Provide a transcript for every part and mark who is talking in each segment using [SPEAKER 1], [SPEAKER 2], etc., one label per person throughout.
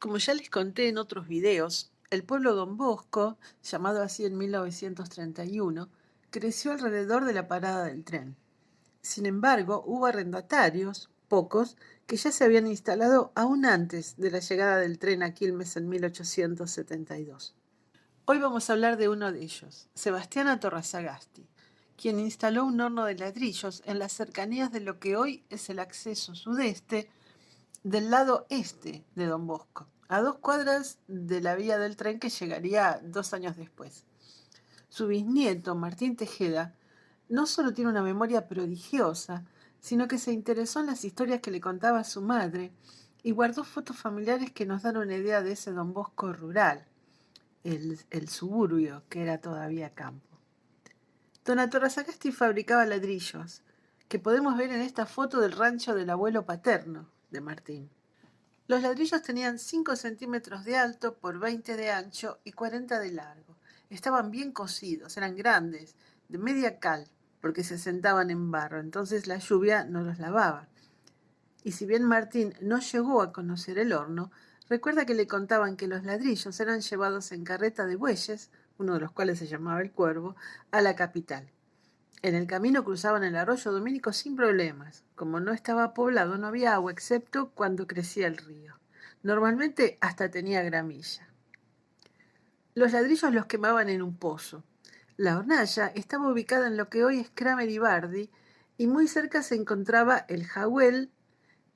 [SPEAKER 1] Como ya les conté en otros videos, el pueblo Don Bosco, llamado así en 1931, creció alrededor de la parada del tren. Sin embargo, hubo arrendatarios, pocos, que ya se habían instalado aún antes de la llegada del tren a Quilmes en 1872. Hoy vamos a hablar de uno de ellos, Sebastián Torrazagasti, quien instaló un horno de ladrillos en las cercanías de lo que hoy es el acceso sudeste del lado este de Don Bosco, a 2 cuadras de la vía del tren que llegaría 2 años después. Su bisnieto, Martín Tejeda, no solo tiene una memoria prodigiosa, sino que se interesó en las historias que le contaba su madre y guardó fotos familiares que nos dan una idea de ese Don Bosco rural, el suburbio que era todavía campo. Don Atorrasagasti fabricaba ladrillos, que podemos ver en esta foto del rancho del abuelo paterno de Martín. Los ladrillos tenían 5 centímetros de alto por 20 de ancho y 40 de largo. Estaban bien cocidos, eran grandes, de media cal, porque se sentaban en barro, entonces la lluvia no los lavaba. Y si bien Martín no llegó a conocer el horno, recuerda que le contaban que los ladrillos eran llevados en carreta de bueyes, uno de los cuales se llamaba el Cuervo, a la capital. En el camino cruzaban el arroyo Domínico sin problemas. Como no estaba poblado, no había agua excepto cuando crecía el río. Normalmente hasta tenía gramilla. Los ladrillos los quemaban en un pozo. La hornalla estaba ubicada en lo que hoy es Kramer y Bardi, y muy cerca se encontraba el jahuel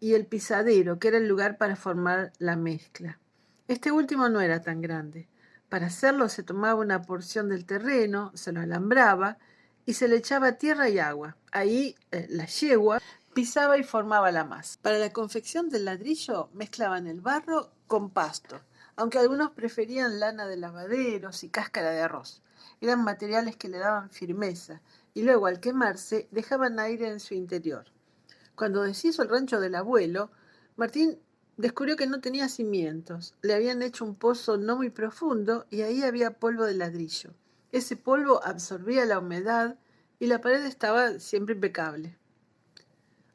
[SPEAKER 1] y el pisadero, que era el lugar para formar la mezcla. Este último no era tan grande. Para hacerlo se tomaba una porción del terreno, se lo alambraba y se le echaba tierra y agua. Ahí la yegua pisaba y formaba la masa. Para la confección del ladrillo mezclaban el barro con pasto, aunque algunos preferían lana de lavaderos y cáscara de arroz. Eran materiales que le daban firmeza y luego al quemarse dejaban aire en su interior. Cuando deshizo el rancho del abuelo, Martín descubrió que no tenía cimientos. Le habían hecho un pozo no muy profundo y ahí había polvo de ladrillo. Ese polvo absorbía la humedad y la pared estaba siempre impecable.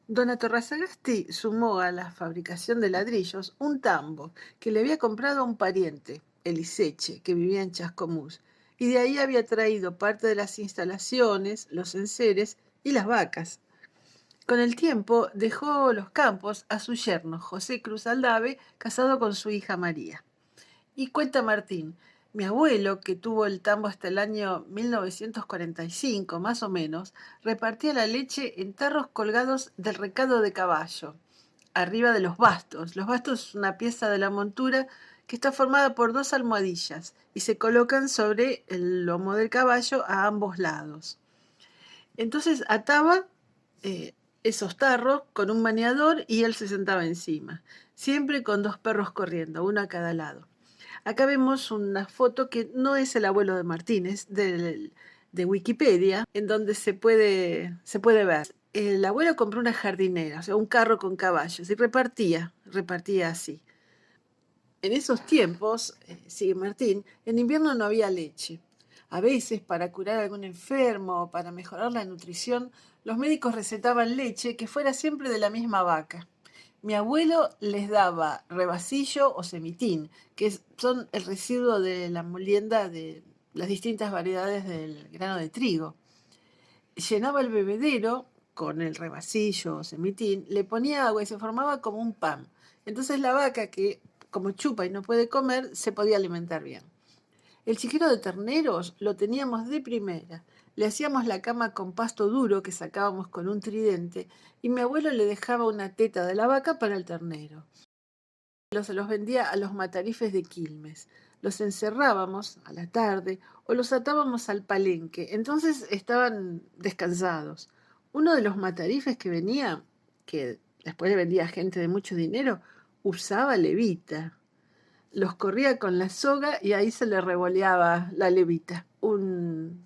[SPEAKER 1] Don Atorrasagasti sumó a la fabricación de ladrillos un tambo que le había comprado a un pariente, el Iseche, que vivía en Chascomús, y de ahí había traído parte de las instalaciones, los enseres y las vacas. Con el tiempo dejó los campos a su yerno, José Cruz Aldave, casado con su hija María. Y cuenta Martín, mi abuelo, que tuvo el tambo hasta el año 1945, más o menos, repartía la leche en tarros colgados del recado de caballo, arriba de los bastos. Los bastos es una pieza de la montura que está formada por 2 almohadillas y se colocan sobre el lomo del caballo a ambos lados. Entonces ataba esos tarros con un maniador y él se sentaba encima, siempre con 2 perros corriendo, uno a cada lado. Acá vemos una foto que no es el abuelo de Martínez, de Wikipedia, en donde se puede ver. El abuelo compró una jardinera, o sea, un carro con caballos, y repartía así. En esos tiempos, sigue Martín, en invierno no había leche. A veces, para curar a algún enfermo o para mejorar la nutrición, los médicos recetaban leche que fuera siempre de la misma vaca. Mi abuelo les daba rebacillo o semitín, que son el residuo de la molienda de las distintas variedades del grano de trigo. Llenaba el bebedero con el rebacillo o semitín, le ponía agua y se formaba como un pan. Entonces la vaca, que como chupa y no puede comer, se podía alimentar bien. El chiquero de terneros lo teníamos de primera. Le hacíamos la cama con pasto duro que sacábamos con un tridente y mi abuelo le dejaba una teta de la vaca para el ternero. Se los vendía a los matarifes de Quilmes. Los encerrábamos a la tarde o los atábamos al palenque. Entonces estaban descansados. Uno de los matarifes que venía, que después le vendía a gente de mucho dinero, usaba levita. Los corría con la soga y ahí se le revoleaba la levita. Un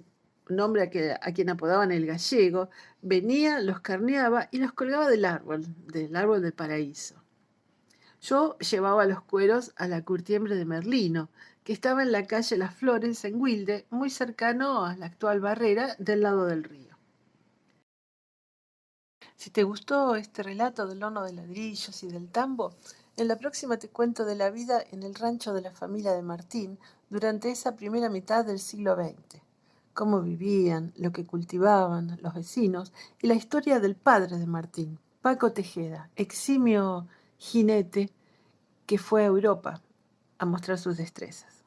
[SPEAKER 1] hombre a quien apodaban el gallego venía, los carneaba y los colgaba del árbol del paraíso. Yo llevaba los cueros a la curtiembre de Merlino, que estaba en la calle Las Flores, en Wilde, muy cercano a la actual barrera del lado del río. Si te gustó este relato del horno de ladrillos y del tambo, En la próxima te cuento de la vida en el rancho de la familia de Martín durante esa primera mitad del siglo XX, cómo vivían, lo que cultivaban, los vecinos y la historia del padre de Martín, Paco Tejeda, eximio jinete que fue a Europa a mostrar sus destrezas.